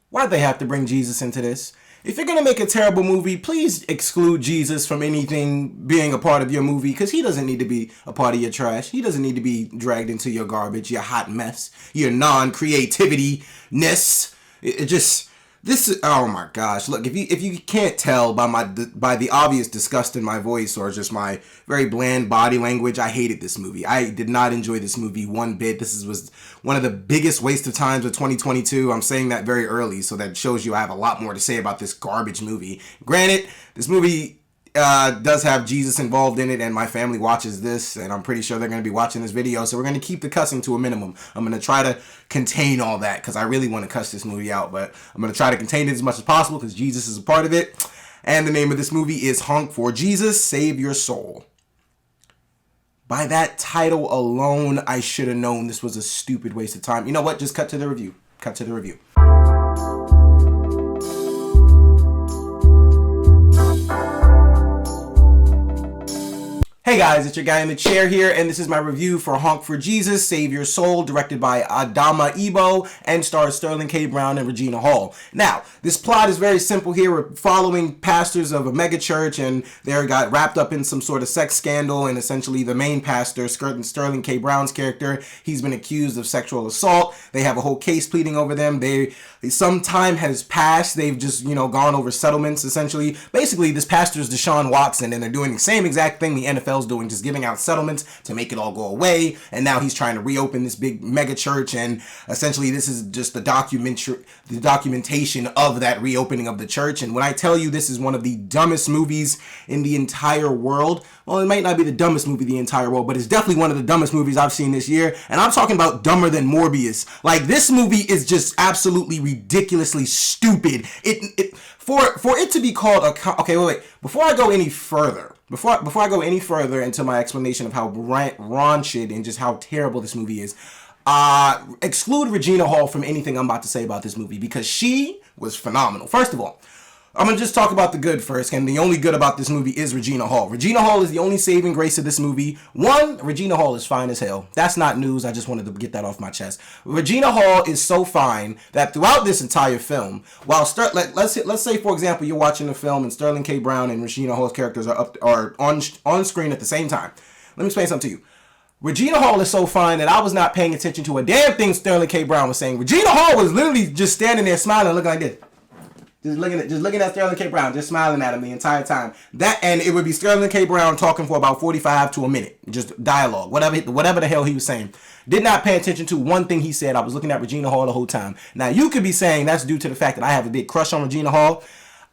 Why'd they have to bring Jesus into this? If you're going to make a terrible movie, please exclude Jesus from anything being a part of your movie, because he doesn't need to be a part of your trash. He doesn't need to be dragged into your garbage, your hot mess, your non-creativity-ness. It just... This is, oh my gosh, look, if you can't tell by the obvious disgust in my voice or just my very bland body language, I hated this movie. I did not enjoy this movie one bit. Was one of the biggest waste of times of 2022. I'm saying that very early, so that shows you I have a lot more to say about this garbage movie. Granted, this movie does have Jesus involved in it, and my family watches this, and I'm pretty sure they're going to be watching this video, so we're going to keep the cussing to a minimum. I'm going to try to contain all that, because I really want to cuss this movie out, but I'm going to try to contain it as much as possible, because Jesus is a part of it, and the name of this movie is Honk for Jesus, Save Your Soul. By that title alone, I should have known this was a stupid waste of time. You know what? Just cut to the review. Cut to the review. Hey guys, it's your guy in the chair here, and this is my review for Honk for Jesus, Save Your Soul, directed by Adama Ebo, and stars Sterling K. Brown and Regina Hall. Now, this plot is very simple here. We're following pastors of a megachurch, and they got wrapped up in some sort of sex scandal, and essentially the main pastor, Sterling K. Brown's character, he's been accused of sexual assault. They have a whole case pleading over them. Some time has passed. They've just, gone over settlements, essentially. Basically, this pastor is Deshaun Watson, and they're doing the same exact thing the NFL's doing, just giving out settlements to make it all go away. And now he's trying to reopen this big mega church, and essentially this is just the documentation of that reopening of the church. And when I tell you this is one of the dumbest movies in the entire world, well, it might not be the dumbest movie in the entire world, but it's definitely one of the dumbest movies I've seen this year. And I'm talking about dumber than Morbius. Like, this movie is just absolutely ridiculously stupid. For it to be called a... Okay, wait. Before I go any further into my explanation of how raunchy and just how terrible this movie is, exclude Regina Hall from anything I'm about to say about this movie, because she was phenomenal. First of all, I'm going to just talk about the good first, and the only good about this movie is Regina Hall. Regina Hall is the only saving grace of this movie. One, Regina Hall is fine as hell. That's not news. I just wanted to get that off my chest. Regina Hall is so fine that throughout this entire film, while let's say, for example, you're watching a film and Sterling K. Brown and Regina Hall's characters are on screen at the same time. Let me explain something to you. Regina Hall is so fine that I was not paying attention to a damn thing Sterling K. Brown was saying. Regina Hall was literally just standing there smiling, looking like this. Just looking at Sterling K. Brown, just smiling at him the entire time. And it would be Sterling K. Brown talking for about 45 to a minute. Just dialogue, whatever the hell he was saying. Did not pay attention to one thing he said. I was looking at Regina Hall the whole time. Now, you could be saying that's due to the fact that I have a big crush on Regina Hall.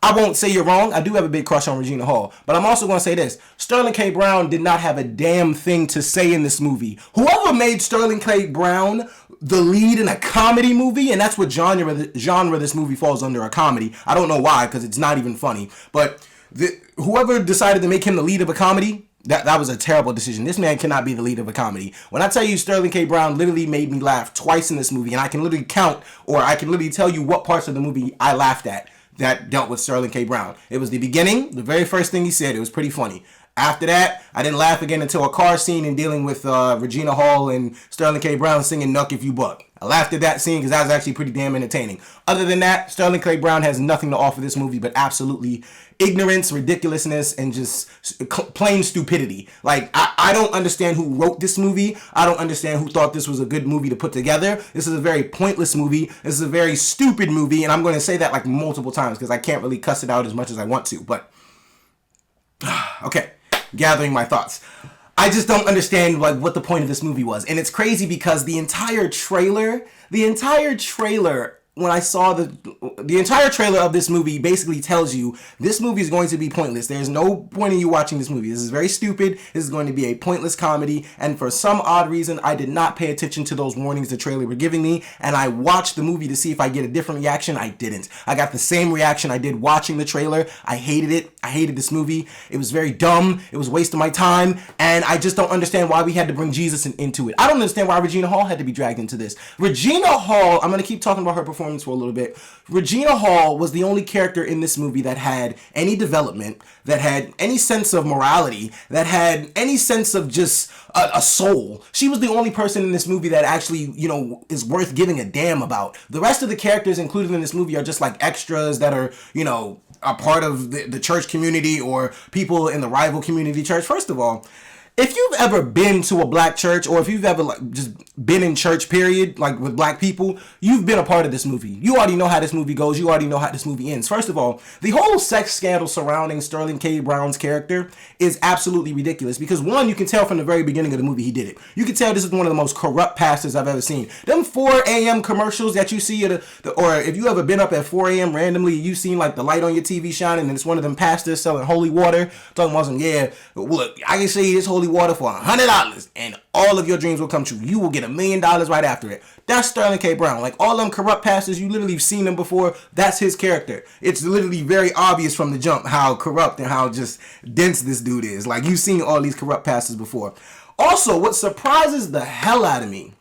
I won't say you're wrong. I do have a big crush on Regina Hall. But I'm also going to say this. Sterling K. Brown did not have a damn thing to say in this movie. Whoever made Sterling K. Brown the lead in a comedy movie, and that's what genre this movie falls under, a comedy. I don't know why, because it's not even funny. But whoever decided to make him the lead of a comedy, that was a terrible decision. This man cannot be the lead of a comedy. When I tell you Sterling K. Brown literally made me laugh twice in this movie, and I can literally count, or I can literally tell you what parts of the movie I laughed at that dealt with Sterling K. Brown. It was the beginning, the very first thing he said. It was pretty funny. After that, I didn't laugh again until a car scene and dealing with Regina Hall and Sterling K. Brown singing Nuck If You Buck. I laughed at that scene because that was actually pretty damn entertaining. Other than that, Sterling K. Brown has nothing to offer this movie but absolutely ignorance, ridiculousness, and just plain stupidity. Like, I don't understand who wrote this movie. I don't understand who thought this was a good movie to put together. This is a very pointless movie. This is a very stupid movie, and I'm going to say that like multiple times because I can't really cuss it out as much as I want to. But, okay. Gathering my thoughts. I just don't understand like what the point of this movie was. And it's crazy because the entire trailer, when I saw the entire trailer of this movie basically tells you this movie is going to be pointless. There's no point in you watching this movie. This is very stupid. This is going to be a pointless comedy. And for some odd reason, I did not pay attention to those warnings the trailer were giving me. And I watched the movie to see if I get a different reaction. I didn't. I got the same reaction I did watching the trailer. I hated it. I hated this movie. It was very dumb. It was a waste of my time. And I just don't understand why we had to bring Jesus into it. I don't understand why Regina Hall had to be dragged into this. Regina Hall, I'm going to keep talking about her performance for a little bit. Regina Hall was the only character in this movie that had any development, that had any sense of morality, that had any sense of just a soul. She was the only person in this movie that actually, you know, is worth giving a damn about. The rest of the characters included in this movie are just like extras that are, you know, a part of the church community or people in the rival community church. First of all, if you've ever been to a black church, or if you've ever like just been in church, period, like with black people, you've been a part of this movie. You already know how this movie goes. You already know how this movie ends. First of all, the whole sex scandal surrounding Sterling K. Brown's character is absolutely ridiculous because, one, you can tell from the very beginning of the movie he did it. You can tell this is one of the most corrupt pastors I've ever seen. Them 4 a.m. commercials that you see or if you ever been up at 4 a.m. randomly, you've seen like the light on your TV shining and it's one of them pastors selling holy water, talking about some, yeah, look, I can say this holy water for $100 and all of your dreams will come true. You will get $1 million right after it. That's Sterling K. Brown. Like all them corrupt pastors, you literally have seen them before. That's his character. It's literally very obvious from the jump how corrupt and how just dense this dude is. Like you've seen all these corrupt pastors before. Also, what surprises the hell out of me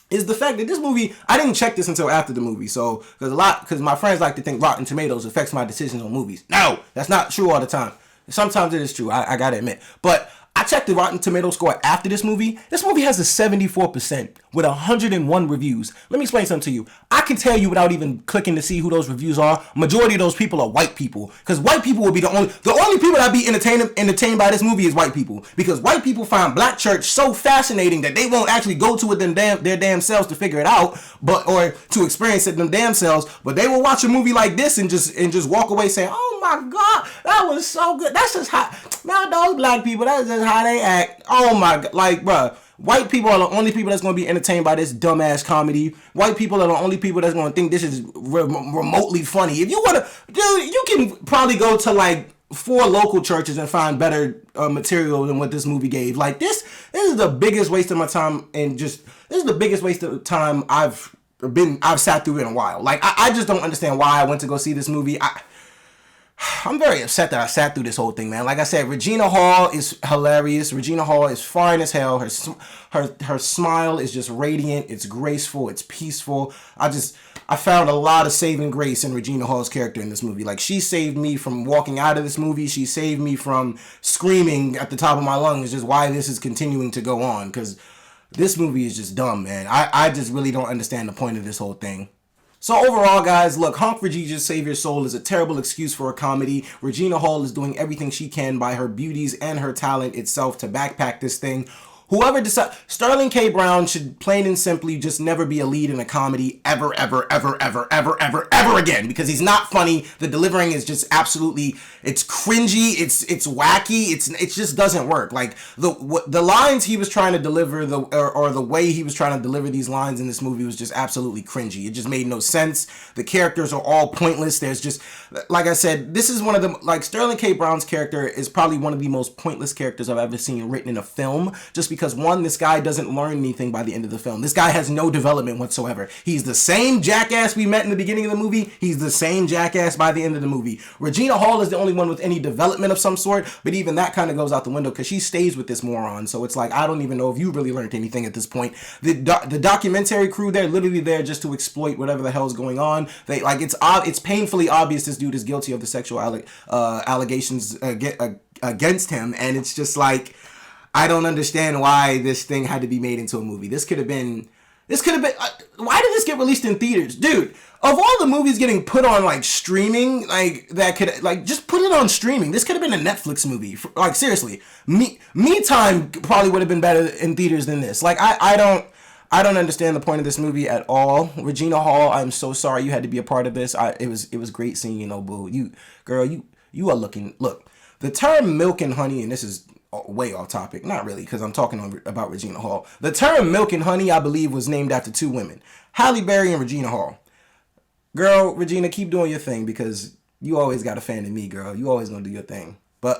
is the fact that this movie, I didn't check this until after the movie, so because my friends like to think Rotten Tomatoes affects my decisions on movies. No, that's not true all the time. Sometimes it is true, I gotta admit. But I checked the Rotten Tomatoes score after this movie. This movie has a 74% with 101 reviews. Let me explain something to you. I can tell you without even clicking to see who those reviews are. Majority of those people are white people, because white people will be the only people that be entertained by this movie is white people, because white people find black church so fascinating that they won't actually go to it their damn selves to figure it out, or to experience it them damn selves. But they will watch a movie like this and just walk away saying, "Oh my God, that was so good." That's just how now those black people. That's just how they act. Oh my God, like bruh. White people are the only people that's going to be entertained by this dumbass comedy. White people are the only people that's going to think this is remotely funny. If you want to, dude, you can probably go to like 4 local churches and find better material than what this movie gave. Like this is the biggest waste of my time, and this is the biggest waste of time I've sat through in a while. Like I just don't understand why I went to go see this movie. I'm very upset that I sat through this whole thing, man. Like I said, Regina Hall is hilarious. Regina Hall is fine as hell. Her smile is just radiant. It's graceful. It's peaceful. I found a lot of saving grace in Regina Hall's character in this movie. Like she saved me from walking out of this movie. She saved me from screaming at the top of my lungs just why this is continuing to go on. Because this movie is just dumb, man. I just really don't understand the point of this whole thing. So overall, guys, look, Honk for Jesus, Save Your Soul is a terrible excuse for a comedy. Regina Hall is doing everything she can by her beauties and her talent itself to backpack this thing. Whoever decides, Sterling K. Brown should plain and simply just never be a lead in a comedy ever again, because he's not funny. The delivering is just absolutely, it's cringy, it's wacky, it just doesn't work. Like the lines he was trying to deliver, or the way he was trying to deliver these lines in this movie was just absolutely cringy. It just made no sense. The characters are all pointless. There's just, like I said, this is one of the, like Sterling K. Brown's character is probably one of the most pointless characters I've ever seen written in a film, just because one, this guy doesn't learn anything by the end of the film. This guy has no development whatsoever. He's the same jackass we met in the beginning of the movie. He's the same jackass by the end of the movie. Regina Hall is the only one with any development of some sort, but even that kind of goes out the window because she stays with this moron. So it's like, I don't even know if you really learned anything at this point. The documentary crew, they're literally there just to exploit whatever the hell's going on. They like it's painfully obvious this dude is guilty of the sexual allegations against him, and it's just like, I don't understand why this thing had to be made into a movie. This could have been, why did this get released in theaters? Dude, of all the movies getting put on, like, streaming, like, that could, like, just put it on streaming. This could have been a Netflix movie. Like, seriously. Me Time probably would have been better in theaters than this. Like, I don't understand the point of this movie at all. Regina Hall, I'm so sorry you had to be a part of this. It was great seeing you, boo. You are looking, look, the term milk and honey, and this is way off topic, not really, because I'm talking about Regina Hall. The term milk and honey, I believe, was named after 2 women, Halle Berry and Regina Hall. Girl, Regina, keep doing your thing, because you always got a fan in me, girl. You always gonna do your thing. But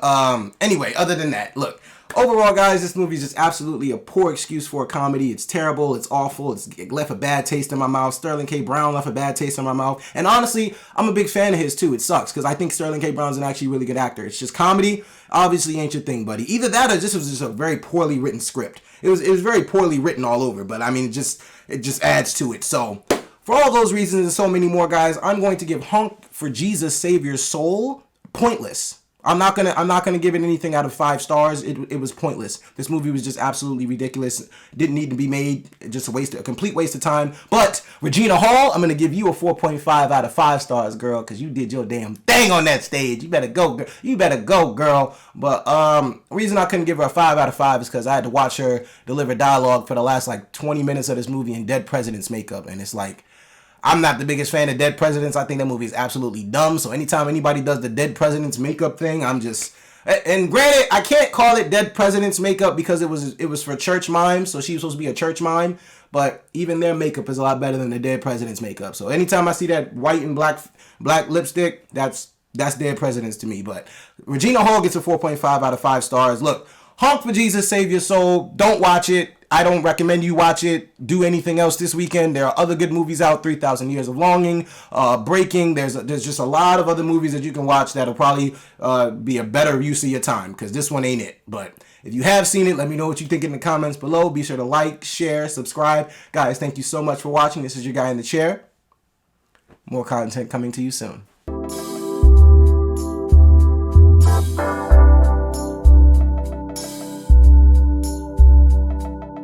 anyway, other than that, look, overall, guys, this movie is just absolutely a poor excuse for a comedy. It's terrible. It's awful. It left a bad taste in my mouth. Sterling K. Brown left a bad taste in my mouth. And honestly, I'm a big fan of his, too. It sucks, because I think Sterling K. Brown's an actually really good actor. It's just comedy obviously ain't your thing, buddy. Either that or this was just a very poorly written script. It was very poorly written all over, but I mean, it just adds to it. So For all those reasons and so many more, guys, I'm going to give Honk for Jesus Save Your Soul pointless. I'm not gonna give it anything out of 5 stars. It was pointless. This movie was just absolutely ridiculous. Didn't need to be made. Just a complete waste of time. But Regina Hall, I'm gonna give you a 4.5 out of 5 stars, girl, because you did your damn thing on that stage. You better go, girl. You better go, girl. But reason I couldn't give her a 5 out of 5 is because I had to watch her deliver dialogue for the last like 20 minutes of this movie in dead president's makeup, and it's like, I'm not the biggest fan of Dead Presidents. I think that movie is absolutely dumb. So anytime anybody does the Dead Presidents makeup thing, I'm just... And granted, I can't call it Dead Presidents makeup because it was for church mime. So she was supposed to be a church mime. But even their makeup is a lot better than the Dead Presidents makeup. So anytime I see that white and black lipstick, that's Dead Presidents to me. But Regina Hall gets a 4.5 out of 5 stars. Look, Honk for Jesus, Save Your Soul. Don't watch it. I don't recommend you watch it. Do anything else this weekend. There are other good movies out. 3,000 Years of Longing, Breaking. There's just a lot of other movies that you can watch that'll probably be a better use of your time, because this one ain't it. But if you have seen it, let me know what you think in the comments below. Be sure to like, share, subscribe. Guys, thank you so much for watching. This is your guy in the chair. More content coming to you soon.